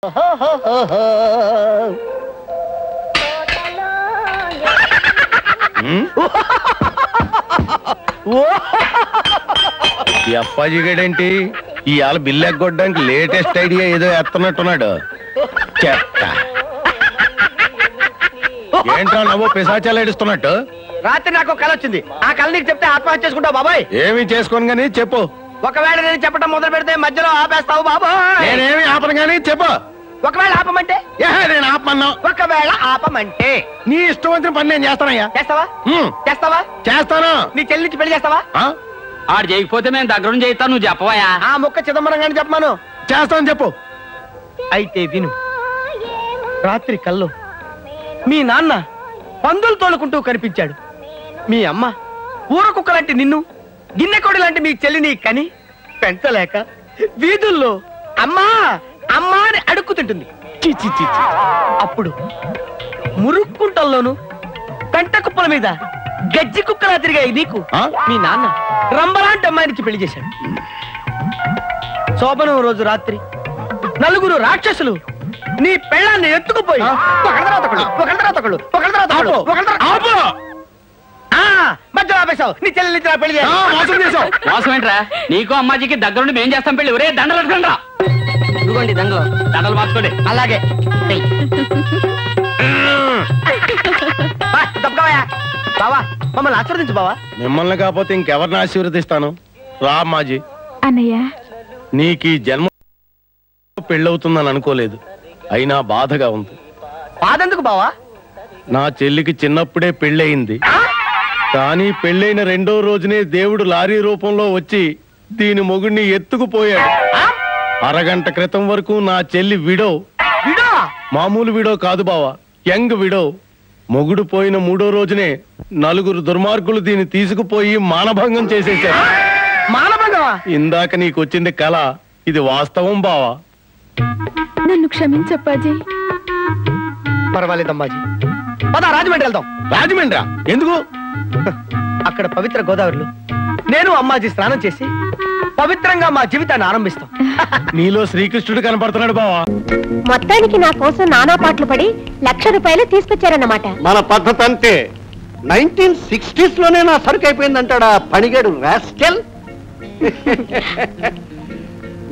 ఈ అప్పాజీ గడేంటి ఇవాళ bill ఎగ్గొట్టడానికి latest idea ఏదో ఎత్తనట్టున్నాడు. చెత్త ఏంటో నవ్వు పిశాచాలు ఏడుస్తున్నట్టు. రాత్రి నాకు కళ వచ్చింది. ఆ కళ నీకు చెప్తే ఆత్మహత్య చేసుకుంటావు బాబాయ్. ఏమి చేసుకోను గానీ చెప్పు. ఒకవేళ నేను చెప్పడం మొదలు పెడితే మధ్యలో ఆపేస్తావు బాబాయ్. నేనేమి ఆపను గానీ చెప్పు. ఒకవేళ ఆపమంటే నేను ఆపమన్నా. ఒకవేళ ఆపమంటే నీ ఇష్టం వచ్చిన పని నేను చేస్తానయ్యా. చేస్తావా? చేస్తావా? చేస్తాను. నీ చెల్లించి పెళ్లి చేస్తావా? ఆడు చేయకపోతే మేము దగ్గరుండి చేయిస్తాను. నువ్వు చెప్పవయా? ఆ ముక్క చిదంబరం గాని చెప్పమాను. చేస్తాను చెప్పు. అయితే విను. రాత్రి కల్లో మీ నాన్న పందులు తోలుకుంటూ కనిపించాడు. మీ అమ్మ ఊర కుక్క లాంటి నిన్ను, గిన్నెకోడి లాంటి మీ చెల్లిని కని పెంచలేక వీధుల్లో అమ్మా అమ్మా అని అడుక్కుతుంటుంది. అప్పుడు మురుక్కుంటల్లోను పెంట కుప్పల మీద గజ్జి కుక్కలా తిరిగాయి నీకు మీ నాన్న రంబలాంటి అమ్మాయినికి పెళ్లి చేశాడు. శోభనం రోజు రాత్రి నలుగురు రాక్షసులు నీ పెళ్ళాన్ని ఎత్తుకుపోయి మధ్యలో ఆపేశావు. నీ చెల్లెలు పెళ్లి చేసావు. మోసం ఏంట్రా? నీకు అమ్మాజీకి దగ్గరుండి మేం చేస్తాం పెళ్లి. ఒరే దండలు అడగండి రా. ఇదిగోండి దండలు. దండలు మార్చుకోండి. అలాగే బావా మమ్మల్ని ఆశీర్వదించు బావా. మిమ్మల్ని కాకపోతే ఇంకెవరిని ఆశీర్వదిస్తాను? రా అమ్మాజీ. అన్నయ్య నీకు ఈ జన్మ పెళ్ళవుతుందని అనుకోలేదు. అయినా బాధగా ఉంది. బాధెందుకు బావా? నా చెల్లికి చిన్నప్పుడే పెళ్ళయింది. కానీ పెళ్ళైన రెండో రోజునే దేవుడు లారీ రూపంలో వచ్చి దీని మొగుడిని ఎత్తుకుపోయాడు. అరగంట క్రితం వరకు నా చెల్లి విడో. మామూలు విడో కాదు బావా, యంగ్ విడో. మొగుడు పోయిన మూడో రోజునే నలుగురు దుర్మార్గులు దీన్ని తీసుకుపోయి మానభంగం చేసేశారు. మానభంగమా? ఇందాక నీకు వచ్చింది కళ, ఇది వాస్తవం బావా. నన్ను క్షమించప్పాజీ. పర్వాలేదమ్మాజీ, పద రాజమండ్రి వెళ్దాం. రాజమండ్రి ఎందుకు? అక్కడ పవిత్ర గోదావరిలో నేను అమ్మాజీ స్నానం చేసి పవిత్రంగా మా జీవితాన్ని ఆరంభిస్తాం. నీలో శ్రీకృష్ణుడు కనపడుతున్నాడు బావా. మొత్తానికి నా కోసం నానా పాటలు పడి ₹1,00,000 తీసుకొచ్చారన్నమాట. మన పద్ధతి అంతే. 1960s లోనే నా సరుకు అయిపోయిందంటాడా పనిగాడు రాస్కెల్.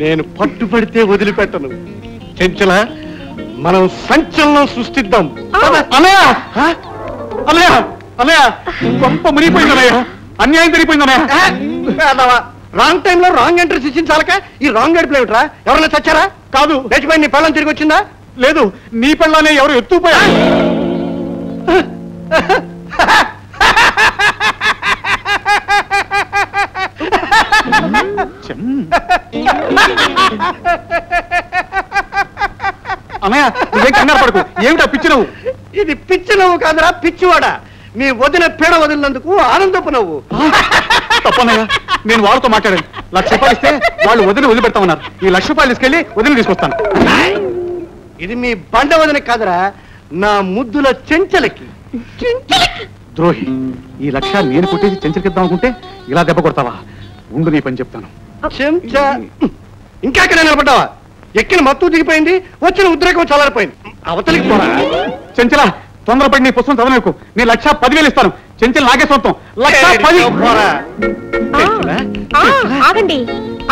నేను పట్టుబడితే వదిలిపెట్టను. చెంచల, మనం సంచలనం సృష్టిద్దాం. గొప్ప మునిగిపోయిందనయ్యా, అన్యాయం జరిగిపోయిందనయ్యా. రాంగ్ టైంలో రాంగ్ ఎంట్రీస్ ఇచ్చిన చాలక ఈ రాంగ్ గడిపలు ఏమిట్రా? ఎవరైనా చచ్చారా? కాదు. లేచిపోయి నీ పెళ్ళం తిరిగి వచ్చిందా? లేదు. నీ పెళ్ళానే ఎవరు ఎత్తుకుపోయా. అన్నయ్య నువ్వేం కంగారు పడకు. ఏమిటా పిచ్చి నవ్వు? ఇది పిచ్చి నవ్వు కాదురా పిచ్చివాడా. మీ వదిన పీడ వదిలినందుకు ఆనందపు నవ్వు. తప్పనయ్య, నేను వాళ్ళతో మాట్లాడాను. ₹1,00,000 ఇస్తే వాళ్ళు వదిలి వదిలిపెడతామన్నారు. ఈ ₹1,00,000 తీసుకెళ్లి వదిలి తీసుకొస్తాను. ఇది మీ బండ వదిన కాదురా, నా ముద్దుల చెంచలకి. ద్రోహి, ఈ 1,00,000 నేను కొట్టేసి చెంచలకిద్దాం అనుకుంటే ఇలా దెబ్బ కొడతావా? ఉండు, నీ పని చెప్తాను. చెంచా, ఇంకా ఎక్కడ నిలబడ్డావా? ఎక్కిన మత్తు దిగిపోయింది, వచ్చిన ఉద్రేకం చల్లారిపోయింది. అవతలికి పోరా. చెంచలా, తొందరపడి నీ పుస్తకం చదవకు. నేను ₹10,000 ఇస్తాను. చెంచలు నాకే సొంతం. ఆగండి,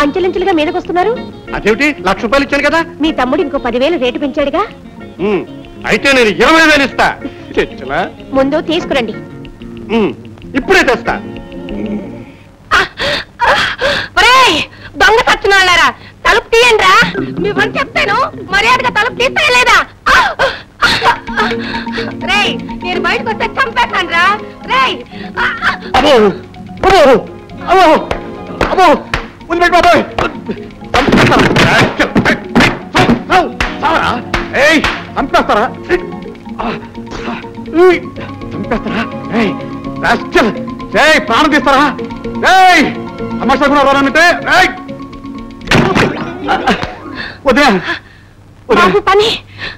అంచెలంచెలుగా మీదకొస్తున్నారు. అదేమిటి? ₹1,00,000 ఇచ్చాను కదా. మీ తమ్ముడు ఇంకో 10,000 రేటు పెంచాడుగా. అయితే నేను 20,000 ఇస్తా. చెంచలా, ముందు తీసుకురండి. ఇప్పుడే తెస్తా. దొంగ సచ్చినారా, తలుపు తీయండి రా. మీ పని చెప్తాను, మర్యాదగా తలుపు తీస్తా లేదా? రేయ్, నేను బయటకు వస్తే చంపేస్తాను రా. రేయ్, చంపేస్తారా? ప్రాణం తీస్తారా? సమస్య కూడా రానంటే బాబు పని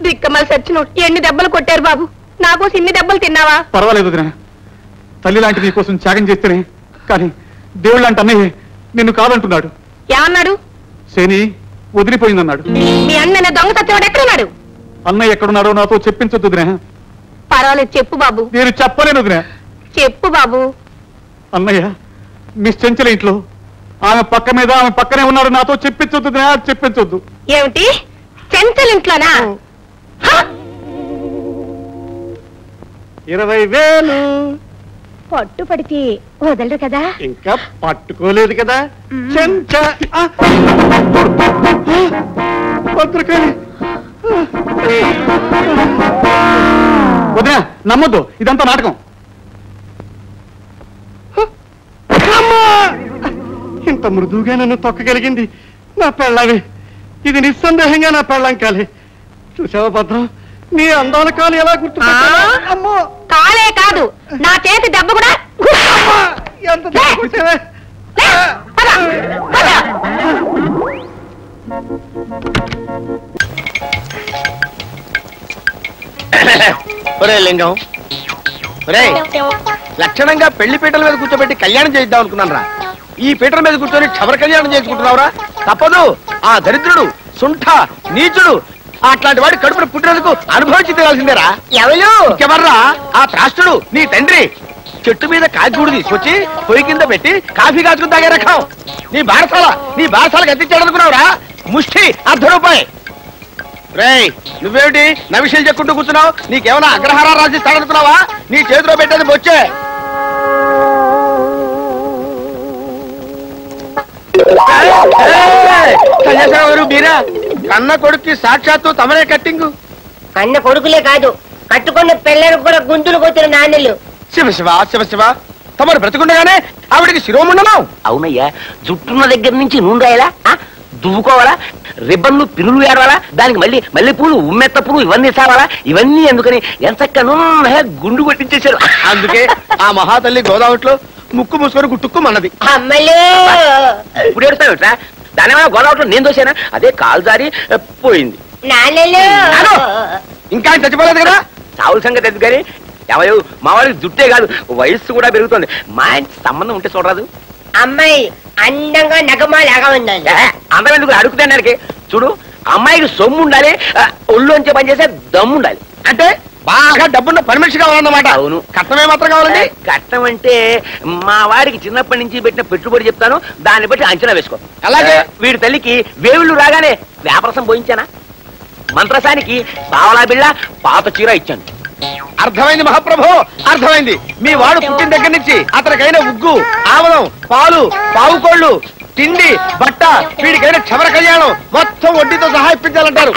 దిక్కమల్ సచ్చిను. ఎన్ని దెబ్బలు కొట్టారు బాబు? నాకోసం ఇన్ని దెబ్బలు తిన్నావా? పర్వాలేదు వదినా, తల్లి లాంటి నీ కోసం త్యాగం చేస్తేనే. కానీ దేవుళ్ళు అంటే అన్నయ్య నిన్ను కాదంటున్నాడు. ఏమన్నాడు? శని, వదిలిపోయిందన్నాడు. మీ అన్న దొంగ సత్యవాడు ఎక్కడున్నాడు? అన్నయ్య ఎక్కడున్నాడో నాతో చెప్పించొద్దు వదినా. పర్వాలేదు చెప్పు బాబు. నేను చెప్పలేను వదినా. చెప్పు బాబు. అన్నయ్య మిస్ చెంచల ఇంట్లో ఆమె పక్క మీద ఆమె పక్కనే ఉన్నాడు, నాతో చెప్పించొద్దు వదినా, చెప్పించొద్దు. ఏమిటి చెంచల ఇంట్లోనా? 20,000 పట్టు పడితే వదలరు కదా? ఇంకా పట్టుకోలేదు కదా. చెంచ భద్రకాళి వదినా, నమ్మొద్దు, ఇదంతా నాటకం. ఇంత మృదువుగా నన్ను తొక్కగలిగింది నా పెళ్ళావే. ఇది నిస్సందేహంగా నా పెళ్ళం కాలే. చూసావా భద్రం, నీ అందాల కాలు ఎలా గుర్తు? అమ్మో, కాలే కాదు, నా చేతి దెబ్బ కూడా. ఎంత దెబ్బకొట్టావే. ఒరే లింగం, ఒరే లక్షణంగా పెళ్లి పీటల మీద కూర్చోబెట్టి కళ్యాణం చేద్దాం అనుకున్నాను రా. ఈ పీటల మీద కూర్చొని క్షవర కళ్యాణం చేసుకుంటున్నావురా? తప్పదు. ఆ దరిద్రుడు, సుంఠ, నీచుడు అట్లాంటి వాడి కడుపును పుట్టినందుకు అనుభవించి తీరాల్సిందేరా. ఎవరు? ఇంకెవర్రా? ఆ త్రాష్టుడు నీ తండ్రి. చెట్టు మీద కాకిగూడు తీసుకొచ్చి పొయ్యి కింద పెట్టి కాఫీ కాచుకుని తాగే రకం. నీ బారసాలకు ఎత్తిచ్చాడు అనుకున్నావురా? ముష్టి ₹1,000. రేయ్, నువ్వేమిటి నవిషయాలు చెక్కుంటూ కూర్చున్నావు? నీకేమైనా అగ్రహారాలు రాసిస్తాడనుకున్నావా? నీ చేతిలో పెట్టేది బొచ్చే. మీరా కన్న కొడుక్కి సాక్షాత్తు తమరే కట్టింగు. కన్న కొడుకులే కాదు, కట్టుకున్న పిల్లలకు కూడా గుంతులు కొట్టిన నాన్నలు. శివ శివ శివ శివ, తమరు బ్రతికుండగానే ఆవిడికి శిరోముండమా? అవునయ్యా, జుట్టున్న దగ్గర నుంచి నూనె రాయాలా, దువ్వుకోవాలా, రిబ్బన్లు పిరులు ఏడవాలా, దానికి మళ్ళీ మల్లెపూలు, ఉమ్మెత్త పూలు ఇవన్నీ సావాలా. ఇవన్నీ ఎందుకని ఎంచక్క నూనె గుండు కొట్టించేశారు. అందుకే ఆ మహాతల్లి గోదావరిలో ముక్కు మూసుకొని గుట్టుక్కుమన్నది. ఇప్పుడు ఏడుస్తావుట్రా? దానివల్ల గోదావరిలో నేను దోశానా? అదే కాలు జారి పోయింది. ఇంకా చచ్చిపోలేదు కదా. చావుల సంగతి ఎందుకు కానీ ఎవరు మా వాడికి జుట్టే కాదు, వయస్సు కూడా పెరుగుతుంది. మా ఇంటి సంబంధం ఉంటే చూడరాదు? అమ్మాయి అందంగా నగమాలాగా ఉండాలి. అందరం ఎందుకు అడుగుతాడానికి? చూడు, అమ్మాయికి సొమ్ము ఉండాలి, ఒళ్ళోంచే పని చేసే దమ్ము ఉండాలి. అంటే బాగా డబ్బున్న పని మనిషి కావాలన్నమాట. అవును. కట్టమే మాత్రం కావాలండి. కట్టం అంటే మా వాడికి చిన్నప్పటి నుంచి పెట్టిన పెట్టుబడి చెప్తాను, దాన్ని బట్టి అంచనా వేసుకో. అలాగే. వీడి తల్లికి వేవుళ్ళు రాగానే వ్యాపారం పోయించానా, మంత్రసానికి పావలా బిళ్ళ పాత చీర ఇచ్చాను. అర్థమైంది మహాప్రభు, అర్థమైంది. మీ వాడు పుట్టిన దగ్గర నుంచి అతనికైన ఉగ్గు, ఆవలం, పాలు, పావుకోళ్లు, తిండి, బట్ట, వీడికైనా క్షవర కళ్యాణం మొత్తం వడ్డీతో సహా ఇప్పించాలంటారు.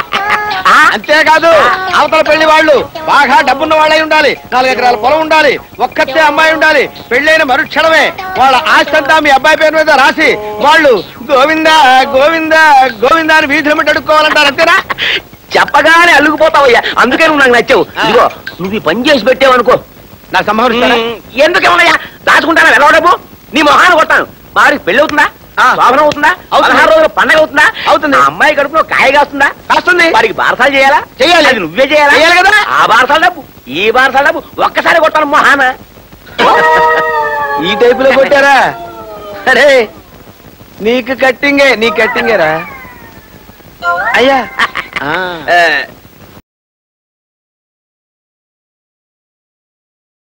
అంతేకాదు, అవతల పెళ్లి వాళ్ళు బాగా డబ్బున్న వాళ్ళై ఉండాలి, 4 ఎకరాల పొలం ఉండాలి, ఒక్కతే అమ్మాయి ఉండాలి. పెళ్లైన మరుక్షణమే వాళ్ళ ఆస్తి అంతా మీ అబ్బాయి పేరు మీద రాసి వాళ్ళు గోవిందా గోవిందా గోవిందా అని వీధుల మీద అడుక్కోవాలంటారు. అంతేనా? చెప్పగానే అల్లుకుపోతావయ్యా, అందుకే నువ్వు నాకు నచ్చావు. ఇదిగో, నువ్వు ఈ పని చేసి పెట్టావనుకో, నాకు సంభావిస్తారా? ఎందుకేమన్నాయా దాచుకుంటానా? వెళ్ళవడపు నీ మొహాన్ని కొట్టాను. వారికి పెళ్లి అవుతుందా? శోభనం అవుతుందా? 16 రోజుల పండగ అవుతుందా? అవుతుంది. అమ్మాయి కడుపులో కాయ కాస్తుందా? కాస్తుంది. వారికి బారసాలు చేయాలా? చేయాలి. అది నువ్వే చేయాలి కదా. ఆ బారసాల డబ్బు ఈ బారసాల డబ్బు ఒక్కసారి కొట్టాను మొహాన. ఈ టైపులో కొట్టారా? అరే నీకు కట్టింగేరా అయ్యా.